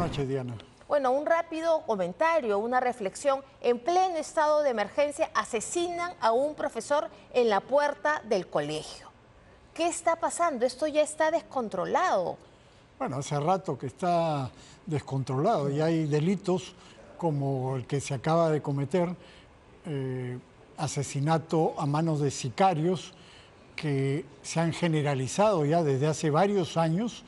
noches, Diana. Bueno, un rápido comentario, una reflexión. En pleno estado de emergencia asesinan a un profesor en la puerta del colegio. ¿Qué está pasando? Esto ya está descontrolado. Bueno, hace rato que está descontrolado y hay delitos como el que se acaba de cometer, asesinato a manos de sicarios que se han generalizado ya desde hace varios años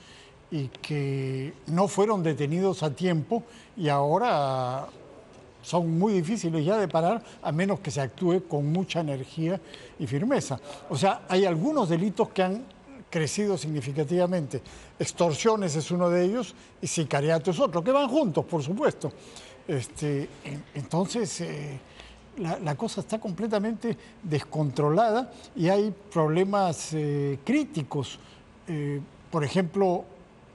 y que no fueron detenidos a tiempo y ahora son muy difíciles ya de parar a menos que se actúe con mucha energía y firmeza. O sea, hay algunos delitos que han crecido significativamente. Extorsiones es uno de ellos y sicariato es otro, que van juntos, por supuesto. Entonces, la cosa está completamente descontrolada y hay problemas críticos. Por ejemplo,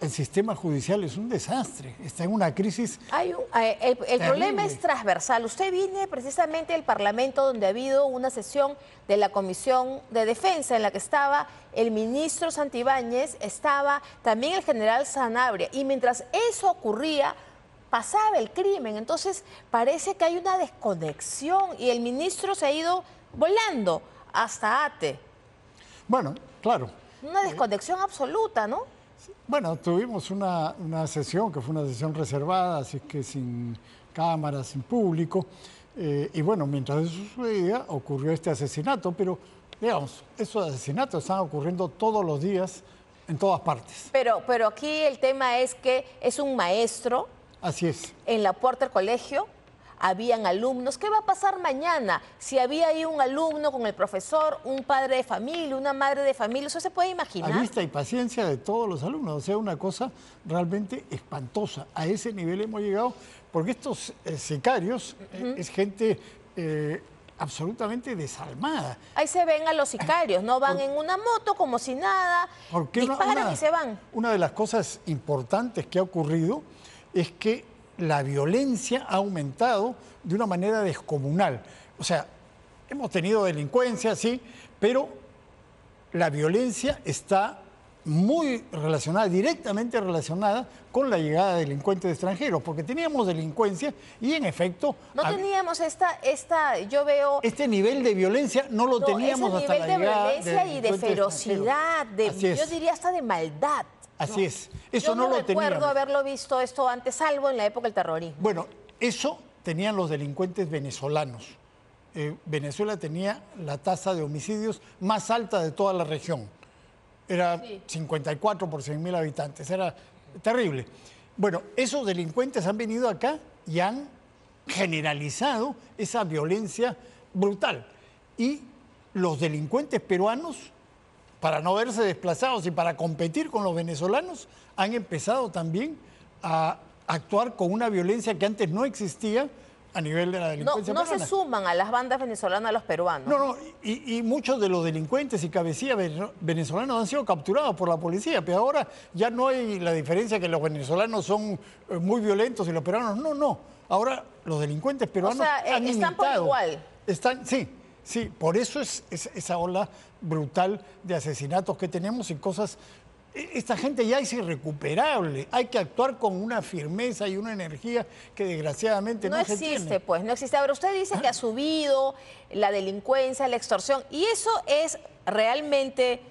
el sistema judicial es un desastre, está en una crisis. El problema es transversal. Usted viene precisamente del Parlamento donde ha habido una sesión de la Comisión de Defensa en la que estaba el ministro Santibáñez, estaba también el general Sanabria, y mientras eso ocurría, pasaba el crimen. Entonces parece que hay una desconexión y el ministro se ha ido volando hasta Ate. Bueno, claro. Una desconexión absoluta, ¿no? Bueno, tuvimos una sesión que fue una sesión reservada, así que sin cámaras, sin público. Y bueno, mientras eso sucedía, ocurrió este asesinato, pero digamos, esos asesinatos están ocurriendo todos los días en todas partes. Pero aquí el tema es que es un maestro. Así es. En la puerta del colegio habían alumnos. ¿Qué va a pasar mañana si había ahí un alumno con el profesor, un padre de familia, una madre de familia? ¿Eso se puede imaginar? A vista y paciencia de todos los alumnos. O sea, una cosa realmente espantosa. A ese nivel hemos llegado, porque estos sicarios es gente absolutamente desalmada. Ahí se ven a los sicarios, ¿no? Van en una moto como si nada, disparan y se van. Una de las cosas importantes que ha ocurrido es que la violencia ha aumentado de una manera descomunal. O sea, hemos tenido delincuencia, sí, pero la violencia está muy relacionada, directamente relacionada con la llegada de delincuentes extranjeros, porque teníamos delincuencia y en efecto... No teníamos yo veo... Este nivel de violencia no lo teníamos hasta la llegada de violencia y de ferocidad, yo diría hasta de maldad. Así es, eso no lo teníamos. Yo no recuerdo haberlo visto esto antes, salvo en la época del terrorismo. Bueno, eso tenían los delincuentes venezolanos. Venezuela tenía la tasa de homicidios más alta de toda la región. Era 54 por 100.000 habitantes, era terrible. Bueno, esos delincuentes han venido acá y han generalizado esa violencia brutal. Y los delincuentes peruanos, para no verse desplazados y para competir con los venezolanos, han empezado también a actuar con una violencia que antes no existía a nivel de la delincuencia peruana. No se suman a las bandas venezolanas a los peruanos. No, y muchos de los delincuentes y cabecillas venezolanos han sido capturados por la policía, pero ahora ya no hay la diferencia que los venezolanos son muy violentos y los peruanos no. Ahora los delincuentes peruanos han están por igual. Sí, por eso es esa ola brutal de asesinatos que tenemos y cosas... Esta gente ya es irrecuperable, hay que actuar con una firmeza y una energía que desgraciadamente no se tiene. No existe. Ahora, usted dice que ha subido la delincuencia, la extorsión, y eso es realmente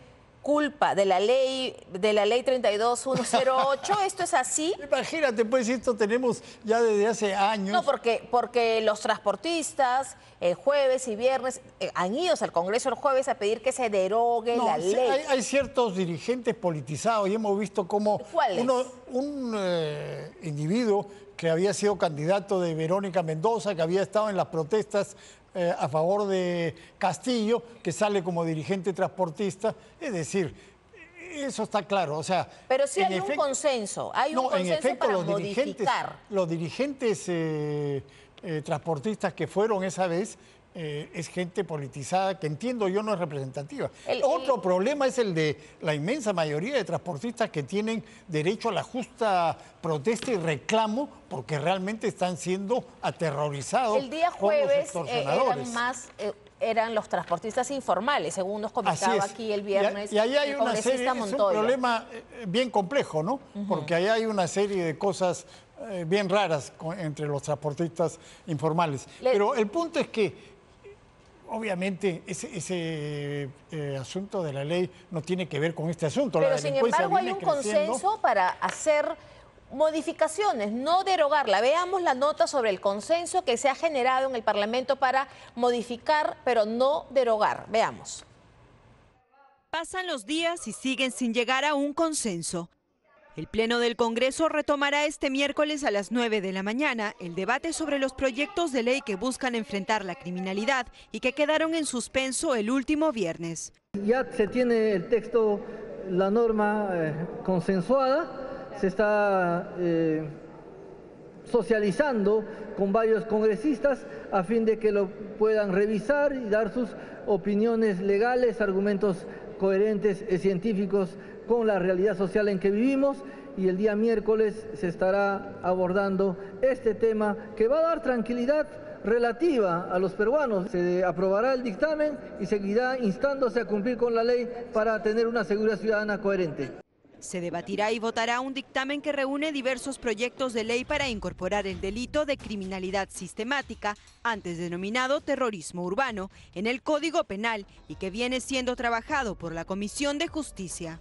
culpa de la ley 32108, ¿esto es así? Imagínate, pues esto tenemos ya desde hace años. No, porque los transportistas el jueves y viernes han ido al Congreso el jueves a pedir que se derogue la ley. Hay ciertos dirigentes politizados y hemos visto cómo un individuo que había sido candidato de Verónica Mendoza, que había estado en las protestas a favor de Castillo, que sale como dirigente transportista. Es decir, eso está claro. O sea, pero sí hay un consenso, en efecto, para modificar. Los dirigentes transportistas que fueron esa vez es gente politizada que entiendo yo no es representativa. Otro problema es el de la inmensa mayoría de transportistas que tienen derecho a la justa protesta y reclamo porque realmente están siendo aterrorizados. El día jueves eran más eran los transportistas informales, según nos comentaba aquí el viernes y ahí hay el una serie, es un problema bien complejo, ¿no? Porque ahí hay una serie de cosas bien raras entre los transportistas informales. Pero el punto es que obviamente ese asunto de la ley no tiene que ver con este asunto. Pero sin embargo hay un consenso para hacer modificaciones, no derogarla. Veamos la nota sobre el consenso que se ha generado en el Parlamento para modificar, pero no derogar. Veamos. Pasan los días y siguen sin llegar a un consenso. El Pleno del Congreso retomará este miércoles a las 9 de la mañana el debate sobre los proyectos de ley que buscan enfrentar la criminalidad y que quedaron en suspenso el último viernes. Ya se tiene el texto, la norma consensuada, se está socializando con varios congresistas a fin de que lo puedan revisar y dar sus opiniones legales, argumentos coherentes y científicos con la realidad social en que vivimos, y el día miércoles se estará abordando este tema que va a dar tranquilidad relativa a los peruanos. Se aprobará el dictamen y seguirá instándose a cumplir con la ley para tener una seguridad ciudadana coherente. Se debatirá y votará un dictamen que reúne diversos proyectos de ley para incorporar el delito de criminalidad sistemática, antes denominado terrorismo urbano, en el Código Penal y que viene siendo trabajado por la Comisión de Justicia.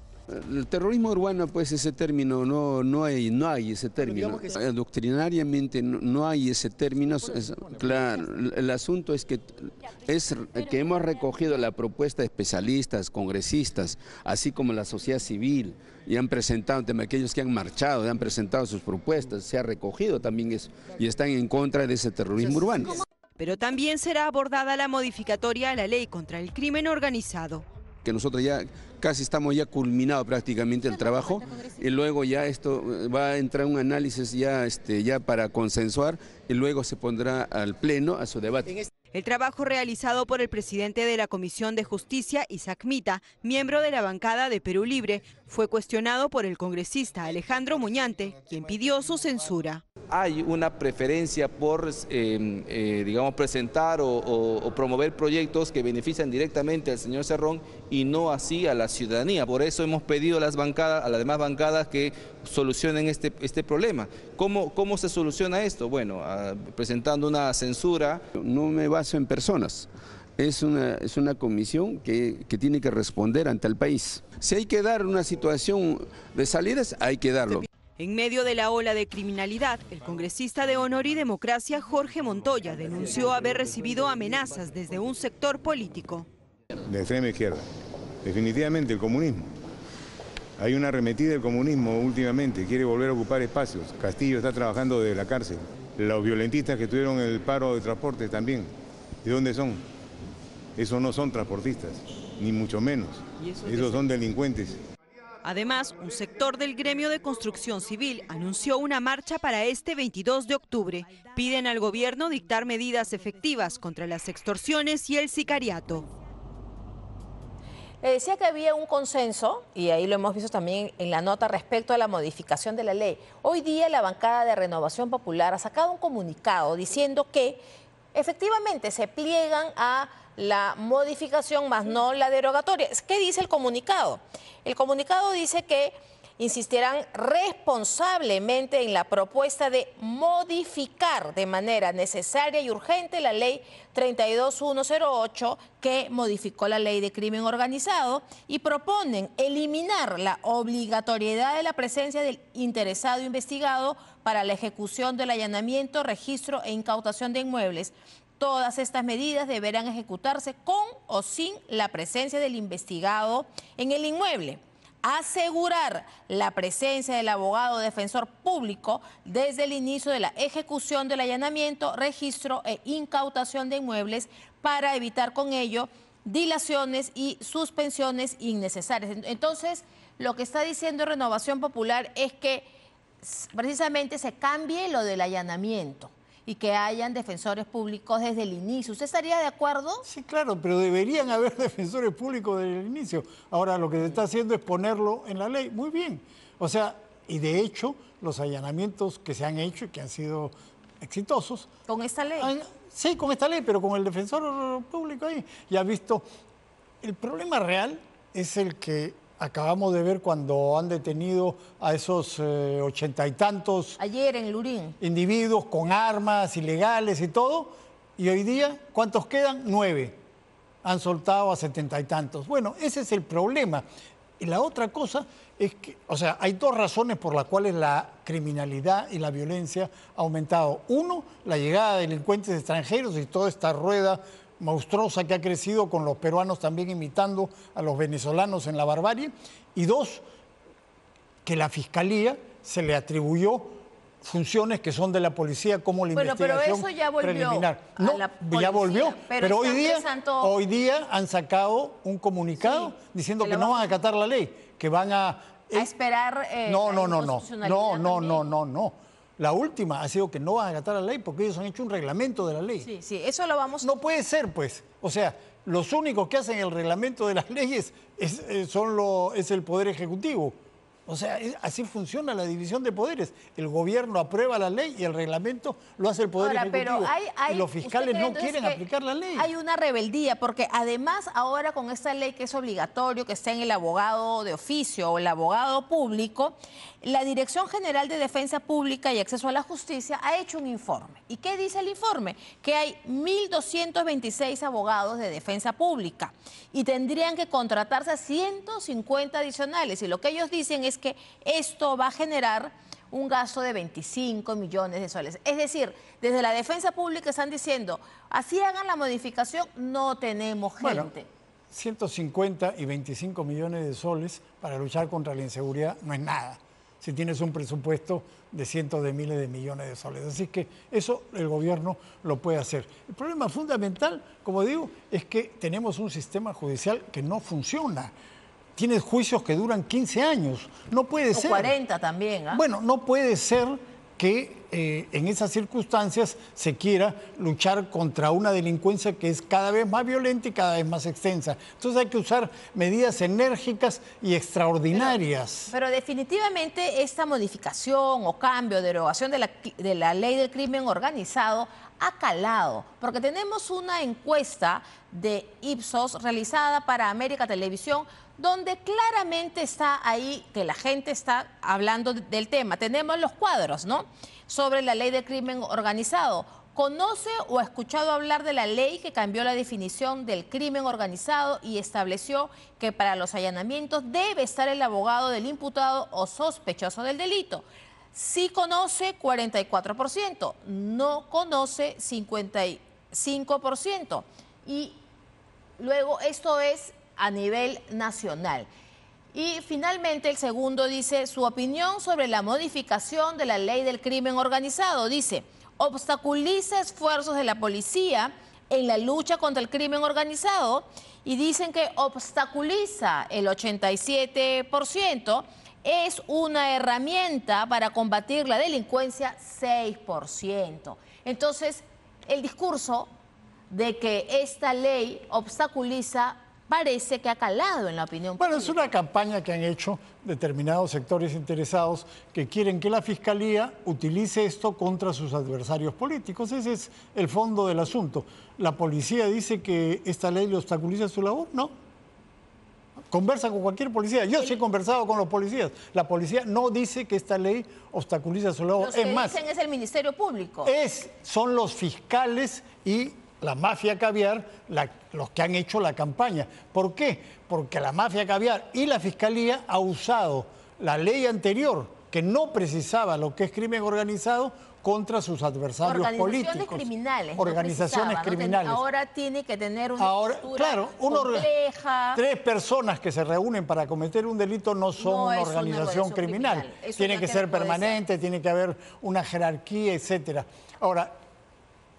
El terrorismo urbano, pues ese término, no hay ese término. Doctrinariamente no hay ese término. Claro, el asunto es que hemos recogido la propuesta de especialistas, congresistas, así como la sociedad civil, y han presentado, aquellos que han marchado, han presentado sus propuestas, se ha recogido también eso, y están en contra de ese terrorismo urbano. Pero también será abordada la modificatoria a la ley contra el crimen organizado. Que nosotros ya casi estamos ya culminado prácticamente el trabajo, y luego ya esto va a entrar un análisis ya para consensuar, y luego se pondrá al Pleno a su debate. El trabajo realizado por el presidente de la Comisión de Justicia, Isaac Mita, miembro de la bancada de Perú Libre, fue cuestionado por el congresista Alejandro Muñante, quien pidió su censura. Hay una preferencia por, digamos, presentar o promover proyectos que benefician directamente al señor Cerrón y no así a la ciudadanía. Por eso hemos pedido a las demás bancadas que solucionen este problema. ¿Cómo se soluciona esto? Bueno, presentando una censura. No me baso en personas. Es una comisión que tiene que responder ante el país. Si hay que dar una situación de salidas, hay que darlo. En medio de la ola de criminalidad, el congresista de Honor y Democracia, Jorge Montoya, denunció haber recibido amenazas desde un sector político. De extrema izquierda. Definitivamente el comunismo. Hay una arremetida del comunismo últimamente, quiere volver a ocupar espacios. Castillo está trabajando desde la cárcel. Los violentistas que tuvieron el paro de transporte también. ¿De dónde son? Esos no son transportistas, ni mucho menos. Esos son delincuentes. Además, un sector del gremio de construcción civil anunció una marcha para este 22 de octubre. Piden al gobierno dictar medidas efectivas contra las extorsiones y el sicariato. Le decía que había un consenso, y ahí lo hemos visto también en la nota respecto a la modificación de la ley. Hoy día la bancada de Renovación Popular ha sacado un comunicado diciendo que efectivamente se pliegan a la modificación, más no la derogatoria. ¿Qué dice el comunicado? El comunicado dice que insistirán responsablemente en la propuesta de modificar de manera necesaria y urgente la ley 32108 que modificó la ley de crimen organizado, y proponen eliminar la obligatoriedad de la presencia del interesado investigado para la ejecución del allanamiento, registro e incautación de inmuebles. Todas estas medidas deberán ejecutarse con o sin la presencia del investigado en el inmueble. Asegurar la presencia del abogado defensor público desde el inicio de la ejecución del allanamiento, registro e incautación de inmuebles para evitar con ello dilaciones y suspensiones innecesarias. Entonces, lo que está diciendo Renovación Popular es que precisamente se cambie lo del allanamiento y que hayan defensores públicos desde el inicio. ¿Usted estaría de acuerdo? Sí, claro, pero deberían haber defensores públicos desde el inicio. Ahora lo que se está haciendo es ponerlo en la ley. Muy bien. O sea, y de hecho, los allanamientos que se han hecho y que han sido exitosos. ¿Con esta ley? Sí, con esta ley, pero con el defensor público ahí. Y ha visto, el problema real es el que acabamos de ver cuando han detenido a esos 80 y tantos... Ayer en Lurín. Individuos con armas ilegales y todo. Y hoy día, ¿cuántos quedan? 9. Han soltado a 70 y tantos. Bueno, ese es el problema. Y la otra cosa es que, o sea, hay dos razones por las cuales la criminalidad y la violencia ha aumentado. Uno, la llegada de delincuentes extranjeros y toda esta rueda monstruosa que ha crecido con los peruanos también imitando a los venezolanos en la barbarie. Y dos, que la Fiscalía se le atribuyó funciones que son de la policía como la investigación pero eso ya volvió preliminar. a No, la policía, ya volvió, pero hoy día han sacado un comunicado diciendo que no van a acatar la ley, que van a esperar no. La última ha sido que no van a acatar la ley porque ellos han hecho un reglamento de la ley. Sí, eso lo vamos... No puede ser, pues. O sea, los únicos que hacen el reglamento de las leyes es el Poder Ejecutivo. O sea, así funciona la división de poderes. El gobierno aprueba la ley y el reglamento lo hace el Poder Ejecutivo. Pero y los fiscales no quieren aplicar la ley. Hay una rebeldía, porque además ahora con esta ley que es obligatorio que esté en el abogado de oficio o el abogado público, la Dirección General de Defensa Pública y Acceso a la Justicia ha hecho un informe. ¿Y qué dice el informe? Que hay 1.226 abogados de defensa pública y tendrían que contratarse a 150 adicionales. Y lo que ellos dicen es que esto va a generar un gasto de 25 millones de soles. Es decir, desde la defensa pública están diciendo, así hagan la modificación, no tenemos gente. Bueno, 150 y 25 millones de soles para luchar contra la inseguridad no es nada, si tienes un presupuesto de cientos de miles de millones de soles. Así que eso el gobierno lo puede hacer. El problema fundamental, como digo, es que tenemos un sistema judicial que no funciona. Tienes juicios que duran 15 años. No puede ser. 40 también. Bueno, no puede ser que en esas circunstancias se quiera luchar contra una delincuencia que es cada vez más violenta y cada vez más extensa. Entonces hay que usar medidas enérgicas y extraordinarias. Pero definitivamente esta modificación o cambio, derogación de la ley del crimen organizado ha calado, porque tenemos una encuesta de Ipsos realizada para América Televisión, donde claramente está ahí que la gente está hablando del tema. Tenemos los cuadros, ¿no?, sobre la ley del crimen organizado. ¿Conoce o ha escuchado hablar de la ley que cambió la definición del crimen organizado y estableció que para los allanamientos debe estar el abogado del imputado o sospechoso del delito? Sí conoce 44%, no conoce 55%. Y luego esto es a nivel nacional. Y finalmente el segundo dice su opinión sobre la modificación de la ley del crimen organizado. Dice, obstaculiza esfuerzos de la policía en la lucha contra el crimen organizado, y dicen que obstaculiza el 87%, es una herramienta para combatir la delincuencia 6%. Entonces, el discurso de que esta ley obstaculiza parece que ha calado en la opinión pública. Bueno, es una campaña que han hecho determinados sectores interesados que quieren que la Fiscalía utilice esto contra sus adversarios políticos. Ese es el fondo del asunto. ¿La policía dice que esta ley le obstaculiza su labor? No. Conversa con cualquier policía. Yo sí he conversado con los policías. La policía no dice que esta ley obstaculiza su labor. Los que dicen es el Ministerio Público. Son los fiscales y la mafia caviar los que han hecho la campaña. ¿Por qué? Porque la mafia caviar y la Fiscalía ha usado la ley anterior, que no precisaba lo que es crimen organizado, contra sus adversarios políticos. Criminales, organizaciones criminales. Ahora tiene que tener una estructura compleja. 3 personas que se reúnen para cometer un delito no son una organización criminal. Tiene que ser permanente, tiene que haber una jerarquía, etcétera. Ahora,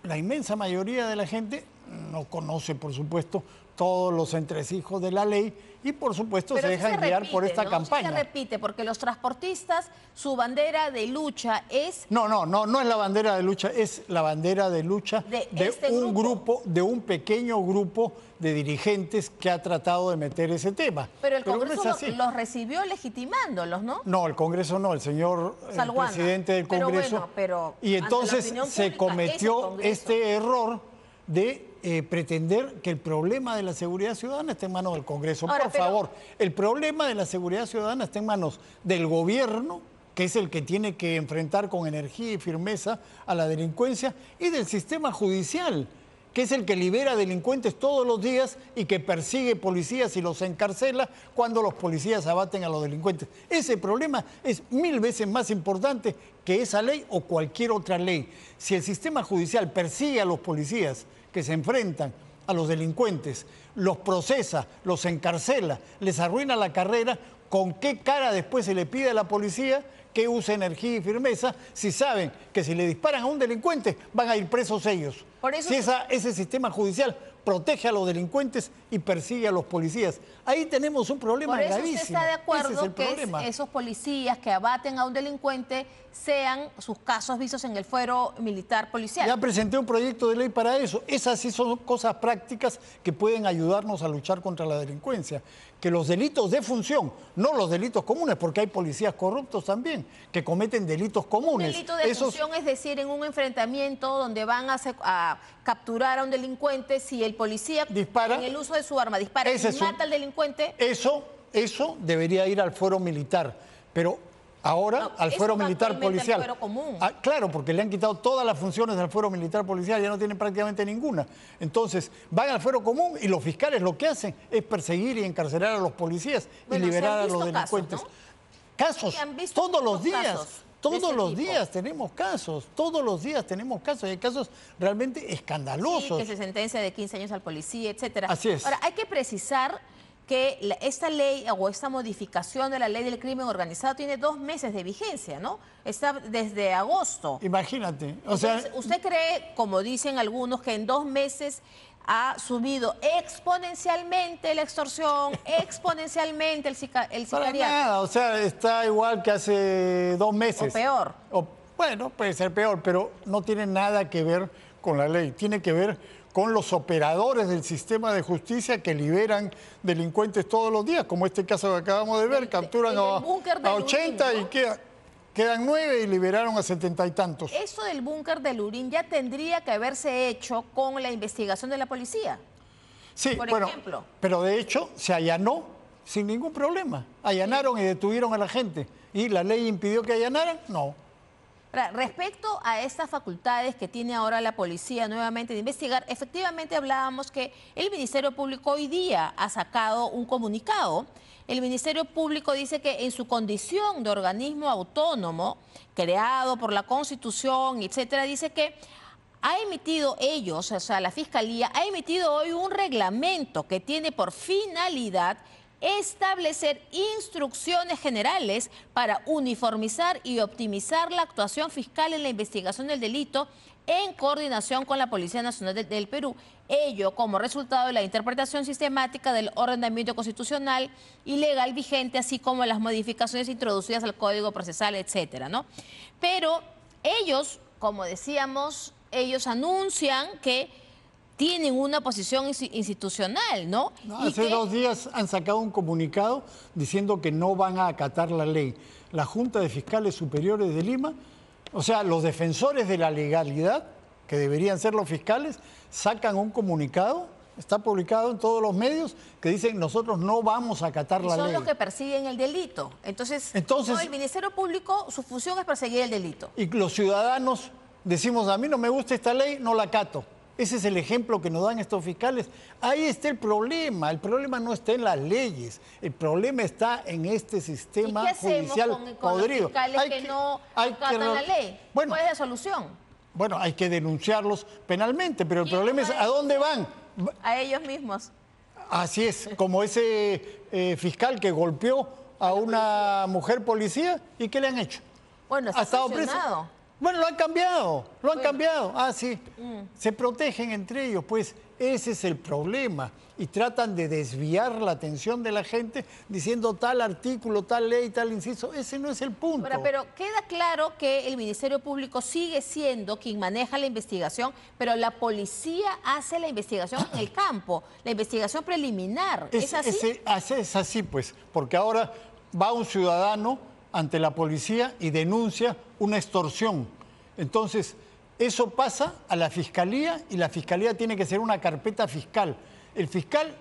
la inmensa mayoría de la gente no conoce, por supuesto, todos los entresijos de la ley y por supuesto se dejan guiar por esta campaña. Sí se repite, porque los transportistas, su bandera de lucha es... No es la bandera de lucha, es la bandera de lucha de un grupo, de un pequeño grupo de dirigentes que ha tratado de meter ese tema. Pero el Congreso los recibió legitimándolos, ¿no? No, el Congreso no, el señor presidente del Congreso. Y entonces se cometió este error de pretender que el problema de la seguridad ciudadana esté en manos del Congreso. Ahora, por favor, el problema de la seguridad ciudadana está en manos del gobierno, que es el que tiene que enfrentar con energía y firmeza a la delincuencia, y del sistema judicial, que es el que libera delincuentes todos los días y que persigue policías y los encarcela cuando los policías abaten a los delincuentes. Ese problema es 1000 veces más importante que esa ley o cualquier otra ley. Si el sistema judicial persigue a los policías que se enfrentan a los delincuentes, los procesa, los encarcela, les arruina la carrera, ¿con qué cara después se le pide a la policía que use energía y firmeza si saben que si le disparan a un delincuente van a ir presos ellos? Por eso si ese sistema judicial protege a los delincuentes y persigue a los policías. Ahí tenemos un problema gravísimo. Por eso usted está de acuerdo que esos policías que abaten a un delincuente sean sus casos vistos en el fuero militar policial. Ya presenté un proyecto de ley para eso. Esas sí son cosas prácticas que pueden ayudarnos a luchar contra la delincuencia. Que los delitos de función, no los delitos comunes, porque hay policías corruptos también, que cometen delitos comunes. Un delito de función es decir, en un enfrentamiento donde van a capturar a un delincuente, si el policía dispara, en el uso de su arma dispara y mata al delincuente. Eso debería ir al fuero militar, pero ahora al fuero militar policial. Al fuero común. Claro, porque le han quitado todas las funciones del fuero militar policial, ya no tienen prácticamente ninguna. Entonces, van al fuero común y los fiscales lo que hacen es perseguir y encarcelar a los policías y liberar a los delincuentes. Casos, todos los días. Todos los días tenemos casos, y hay casos realmente escandalosos. Sí, que se sentencia de 15 años al policía, etcétera. Así es. Ahora, hay que precisar que esta ley o esta modificación de la ley del crimen organizado tiene 2 meses de vigencia, ¿no? Está desde agosto. Imagínate. Entonces, ¿usted cree, como dicen algunos, que en 2 meses ha subido exponencialmente la extorsión, exponencialmente el sicariato? Para nada, o sea, está igual que hace 2 meses. O peor. Bueno, puede ser peor, pero no tiene nada que ver con la ley. Tiene que ver con los operadores del sistema de justicia que liberan delincuentes todos los días, como este caso que acabamos de ver, capturan a 80 y quedan 9 y liberaron a 70 y tantos. Eso del búnker de Lurín ya tendría que haberse hecho con la investigación de la policía. Sí, por ejemplo. Pero de hecho se allanó sin ningún problema. Allanaron y detuvieron a la gente. ¿Y la ley impidió que allanaran? No. Respecto a estas facultades que tiene ahora la policía nuevamente de investigar, efectivamente hablábamos que el Ministerio Público hoy día ha sacado un comunicado. El Ministerio Público dice que en su condición de organismo autónomo, creado por la Constitución, etcétera, dice que ha emitido ellos, o sea, la Fiscalía, ha emitido hoy un reglamento que tiene por finalidad establecer instrucciones generales para uniformizar y optimizar la actuación fiscal en la investigación del delito en coordinación con la Policía Nacional del Perú. Ello como resultado de la interpretación sistemática del ordenamiento constitucional y legal vigente, así como las modificaciones introducidas al Código Procesal, etcétera, ¿no? Pero ellos, como decíamos, ellos anuncian que tienen una posición institucional, ¿no? Hace 2 días han sacado un comunicado diciendo que no van a acatar la ley. La Junta de Fiscales Superiores de Lima, o sea, los defensores de la legalidad, que deberían ser los fiscales, sacan un comunicado, está publicado en todos los medios, que dicen nosotros no vamos a acatar la ley. Son los que persiguen el delito. Entonces no, el Ministerio Público, su función es perseguir el delito. Y los ciudadanos decimos, a mí no me gusta esta ley, no la acato. Ese es el ejemplo que nos dan estos fiscales. Ahí está el problema no está en las leyes, el problema está en este sistema judicial podrido. ¿Y qué hacemos con los fiscales que no acatan la ley? Bueno, ¿cuál es la solución? Bueno, hay que denunciarlos penalmente, pero el problema es ¿a dónde van? A ellos mismos. Así es, como ese fiscal que golpeó a una mujer policía, ¿y qué le han hecho? Bueno, está sancionado. Bueno, lo han cambiado, Ah, sí. Se protegen entre ellos, pues ese es el problema. Y tratan de desviar la atención de la gente diciendo tal artículo, tal ley, tal inciso. Ese no es el punto. Ahora, pero queda claro que el Ministerio Público sigue siendo quien maneja la investigación, pero la policía hace la investigación en el campo, la investigación preliminar. ¿Es así? Es así, pues, porque ahora va un ciudadano ante la policía y denuncia una extorsión. Entonces, eso pasa a la fiscalía y la fiscalía tiene que hacer una carpeta fiscal. El fiscal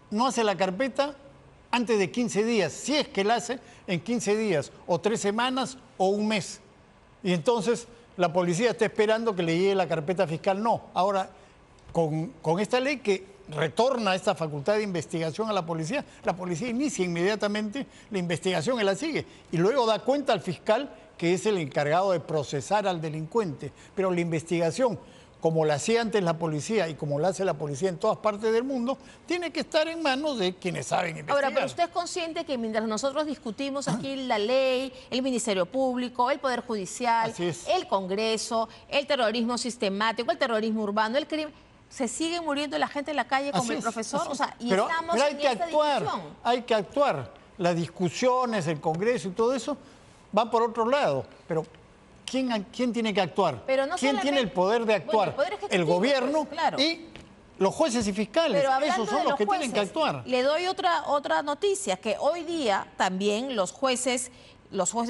no hace la carpeta antes de 15 días, si es que la hace en 15 días, o 3 semanas, o un mes. Y entonces la policía está esperando que le llegue la carpeta fiscal. No, ahora con esta ley que retorna esta facultad de investigación a la policía inicia inmediatamente la investigación y la sigue. Y luego da cuenta al fiscal, que es el encargado de procesar al delincuente. Pero la investigación, como la hacía antes la policía y como la hace la policía en todas partes del mundo, tiene que estar en manos de quienes saben investigar. Ahora, pero usted es consciente que mientras nosotros discutimos aquí la ley, el Ministerio Público, el Poder Judicial, el Congreso, el terrorismo sistemático, el terrorismo urbano, el crimen, se sigue muriendo la gente en la calle como el profesor, o sea, y pero estamos hay en que esta actuar, discusión. hay que actuar. Las discusiones, el Congreso y todo eso van por otro lado, pero ¿quién tiene que actuar? Pero no ¿Quién tiene el poder de actuar? Bueno, el gobierno, pues, claro. Y los jueces y fiscales. Esos son los que tienen que actuar. Le doy otra noticia, que hoy día también los jueces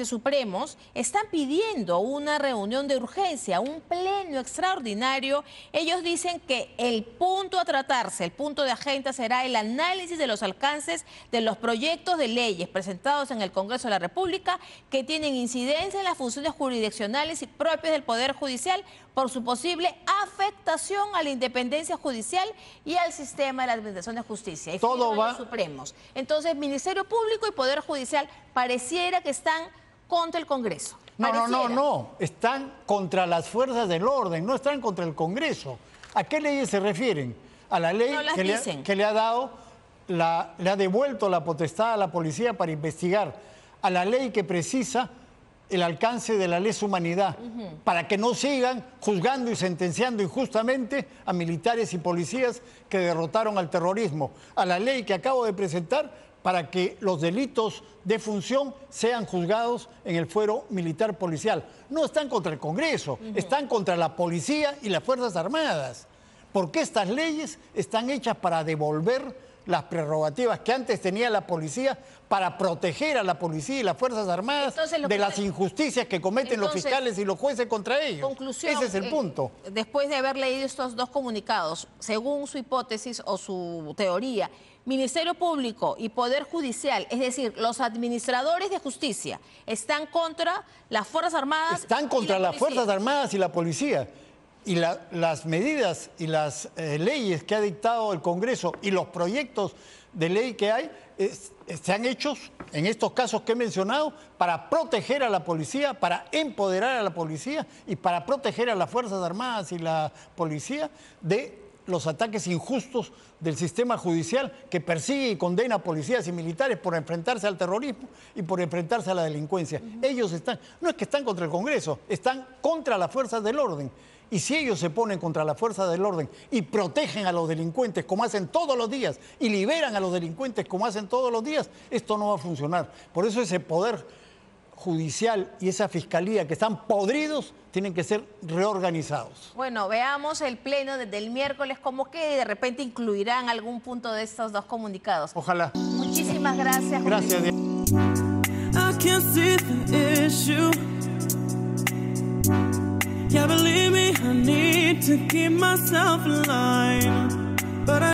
supremos están pidiendo una reunión de urgencia, un pleno extraordinario. Ellos dicen que el punto a tratarse, el punto de agenda será el análisis de los alcances de los proyectos de leyes presentados en el Congreso de la República que tienen incidencia en las funciones jurisdiccionales y propias del Poder Judicial por su posible afectación a la independencia judicial y al sistema de la administración de justicia. Y todo va... los supremos. Entonces, Ministerio Público y Poder Judicial pareciera que están contra el Congreso. No. Están contra las fuerzas del orden, no están contra el Congreso. ¿A qué leyes se refieren? A la ley que le ha devuelto la potestad a la policía para investigar, a la ley que precisa el alcance de la lesa humanidad, para que no sigan juzgando y sentenciando injustamente a militares y policías que derrotaron al terrorismo, a la ley que acabo de presentar para que los delitos de función sean juzgados en el fuero militar policial. No están contra el Congreso, están contra la policía y las Fuerzas Armadas, porque estas leyes están hechas para devolver las prerrogativas que antes tenía la policía para proteger a la policía y las Fuerzas Armadas de las injusticias que cometen los fiscales y los jueces contra ellos. Conclusión, ese es el punto. Después de haber leído estos dos comunicados, según su hipótesis o su teoría, Ministerio Público y Poder Judicial, es decir, los administradores de justicia, están contra las Fuerzas Armadas. Están contra las Fuerzas Armadas y la policía. Y las medidas y las leyes que ha dictado el Congreso y los proyectos de ley que hay se han hecho en estos casos que he mencionado para proteger a la policía, para empoderar a la policía y para proteger a las Fuerzas Armadas y la policía de los ataques injustos del sistema judicial que persigue y condena a policías y militares por enfrentarse al terrorismo y por enfrentarse a la delincuencia. Ellos no es que están contra el Congreso, están contra las fuerzas del orden. Y si ellos se ponen contra la fuerza del orden y protegen a los delincuentes como hacen todos los días y liberan a los delincuentes como hacen todos los días, esto no va a funcionar. Por eso ese poder judicial y esa fiscalía que están podridos tienen que ser reorganizados. Bueno, veamos el pleno desde el miércoles cómo queda y de repente incluirán algún punto de estos dos comunicados. Ojalá. Muchísimas gracias. Gracias. Yeah, believe me, I need to keep myself alive. But